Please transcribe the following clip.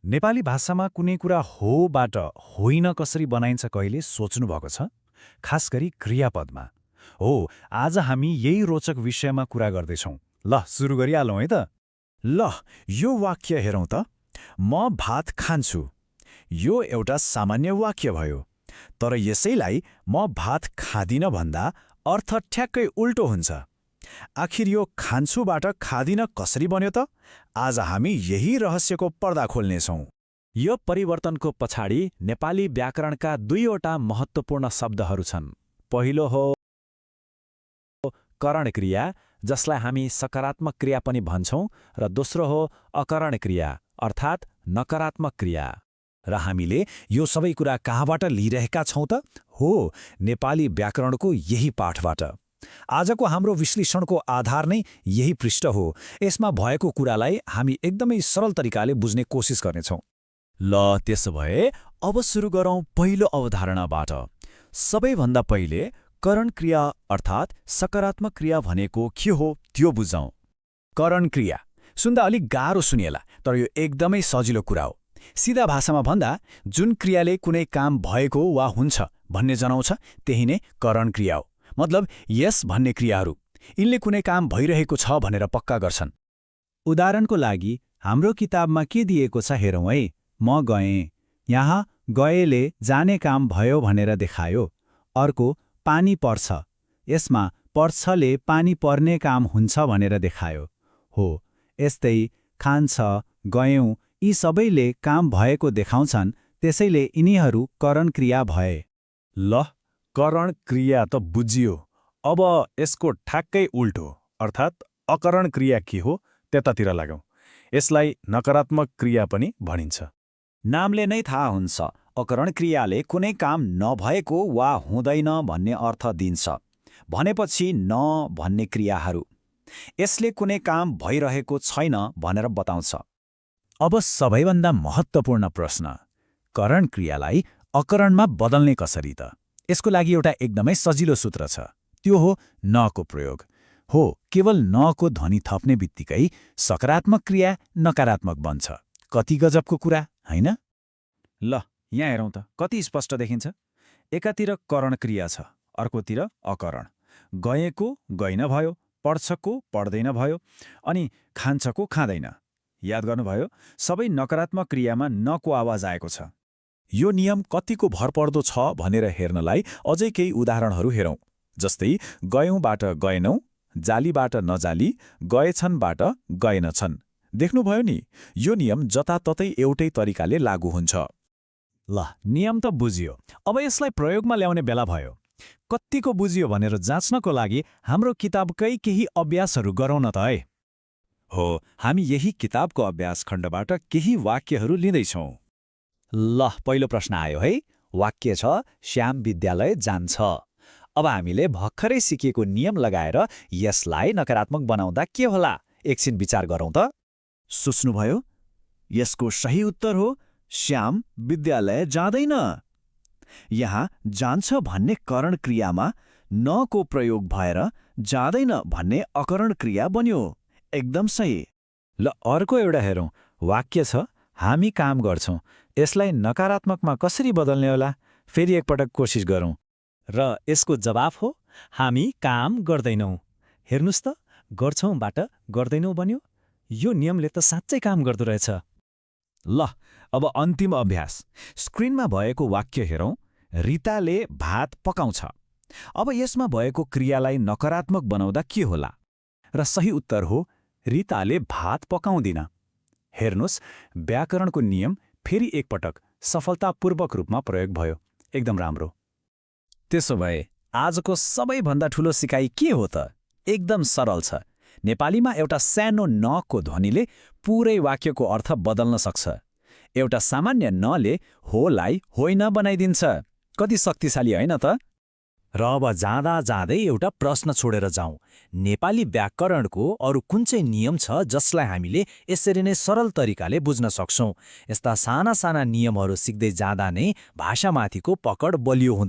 नेपाली भाषामा कुनै कुरा होबाट होइन कसरी बनाइन्छ कहिले सोच्नुभएको छ? खास गरी क्रियापदमा। हो, आज हामी यही रोचक विषयमा कुरा गर्दैछौँ। ल, सुरु गरिहालौँ है त। ल, यो वाक्य हेरौँ त। म भात खान्छु। यो एउटा सामान्य वाक्य भयो। तर यसैलाई म भात खादिन भन्दा अर्थ ठ्याक्कै उल्टो हुन्छ। आखिर यो खान्छुबाट खादिन कसरी बन्यो त? आज हामी यही रहस्यको पर्दा खोल्नेछौँ। यो परिवर्तनको पछाडि नेपाली व्याकरणका दुईवटा महत्त्वपूर्ण शब्दहरू छन्। पहिलो हो करण क्रिया, जसलाई हामी सकारात्मक क्रिया पनि भन्छौँ, र दोस्रो हो अकरण क्रिया, अर्थात् नकारात्मक क्रिया। र हामीले यो सबै कुरा कहाँबाट लिइरहेका छौँ त? हो, नेपाली व्याकरणको यही पाठबाट। आजको हाम्रो विश्लेषणको आधार नै यही पृष्ठ हो। यसमा भएको कुरालाई हामी एकदमै सरल तरिकाले बुझ्ने कोसिस गर्नेछौँ। ल, त्यसो भए अब सुरु गरौँ पहिलो अवधारणाबाट। सबैभन्दा पहिले करण क्रिया अर्थात् सकारात्मक क्रिया भनेको के हो त्यो बुझौँ। करण क्रिया सुन्दा अलिक गाह्रो सुनिएला, तर यो एकदमै सजिलो कुरा हो। सिधा भाषामा भन्दा जुन क्रियाले कुनै काम भएको वा हुन्छ भन्ने जनाउँछ त्यही नै करण क्रिया हो। मतलब यस भन्ने क्रियाहरू यिनले कुनै काम भइरहेको छ भनेर पक्का गर्छन्। उदाहरणको लागि हाम्रो किताबमा के दिएको छ हेरौँ है। म गएँ। यहाँ गएले जाने काम भयो भनेर देखायो। अर्को पानी पर्छ। यसमा पर्छले पानी पर्ने काम हुन्छ भनेर देखायो। हो, यस्तै खान्छ, गयौँ यी सबैले काम भएको देखाउँछन्, त्यसैले यिनीहरू करण क्रिया भए। ल, करण क्रिया त बुझियो। अब यसको ठ्याक्कै उल्टो अर्थात् अकरण क्रिया के हो त्यतातिर लागौँ। यसलाई नकारात्मक क्रिया पनि भनिन्छ। नामले नै थाहा हुन्छ, अकरण क्रियाले कुनै काम नभएको वा हुँदैन भन्ने अर्थ दिन्छ। भनेपछि न भन्ने क्रियाहरू यसले कुनै काम भइरहेको छैन भनेर बताउँछ। अब सबैभन्दा महत्त्वपूर्ण प्रश्न, करण क्रियालाई अकरणमा बदल्ने कसरी त? यसको लागि एउटा एकदमै सजिलो सूत्र छ। त्यो हो नको प्रयोग। हो, केवल नको ध्वनि थप्ने बित्तिकै सकारात्मक क्रिया नकारात्मक बन्छ। कति गजबको कुरा, होइन? ल, यहाँ हेरौँ त, कति स्पष्ट देखिन्छ। एकातिर करण क्रिया छ, अर्कोतिर अकरण। गएको गइन भयो, पढ्छको पढ्दैन भयो, अनि खान्छको खाँदैन। याद गर्नुभयो, सबै नकारात्मक क्रियामा नको आवाज आएको छ। यो नियम कतिको भरपर्दो छ भनेर हेर्नलाई अझै केही उदाहरणहरू हेरौँ। जस्तै गयौँबाट गएनौँ, जालीबाट नजाली, गएछन्बाट गएनछन्। देख्नुभयो नि, यो नियम जताततै एउटै तरिकाले लागू हुन्छ। ल, नियम त बुझियो। अब यसलाई प्रयोगमा ल्याउने बेला भयो। कत्तिको बुझियो भनेर जाँच्नको लागि हाम्रो किताबकै केही अभ्यासहरू गरौँ न त है। हो, हामी यही किताबको अभ्यास खण्डबाट केही वाक्यहरू लिँदैछौँ। ल, पहिलो प्रश्न आयो है। वाक्य छ, श्याम विद्यालय जान्छ। अब हामीले भर्खरै सिकेको नियम लगाएर यसलाई नकारात्मक बनाउँदा के होला? एकछिन विचार गरौँ त। सोच्नुभयो? यसको सही उत्तर हो श्याम विद्यालय जाँदैन। यहाँ जान्छ भन्ने करण क्रियामा नको प्रयोग भएर जाँदैन भन्ने अकरण क्रिया बन्यो। एकदम सही। ल, अर्को एउटा हेरौँ। वाक्य छ, हामी काम गर्छौँ। यसलाई नकारात्मकमा कसरी बदल्ने होला? फेरि एकपटक कोसिस गरौँ। र यसको जवाफ हो हामी काम गर्दैनौँ। हेर्नुस् त, गर्छौँबाट गर्दैनौँ बन्यो। यो नियमले त साँच्चै काम गर्दो रहेछ। ल, अब अन्तिम अभ्यास। स्क्रिनमा भएको वाक्य हेरौँ। रिताले भात पकाउँछ। अब यसमा भएको क्रियालाई नकारात्मक बनाउँदा के होला? र सही उत्तर हो रिताले भात पकाउँदिन। हेर्नुस्, व्याकरणको नियम फेरि एकपटक सफलतापूर्वक रूपमा प्रयोग भयो। एकदम राम्रो। त्यसो भए आजको सबैभन्दा ठूलो सिकाइ के हो त? एकदम सरल छ। नेपालीमा एउटा सानो नको ध्वनिले पुरै वाक्यको अर्थ बदल्न सक्छ। एउटा सामान्य नले होलाई होइन बनाइदिन्छ। कति शक्तिशाली होइन त? र अब जाँदा जाँदै एउटा प्रश्न छोडेर जाउँ। नेपाली व्याकरणको अरू कुन चाहिँ नियम छ जसलाई हामीले यसरी नै सरल तरिकाले बुझ्न सक्छौँ? यस्ता साना साना नियमहरू सिक्दै जाँदा नै भाषामाथिको पकड बलियो हुँदै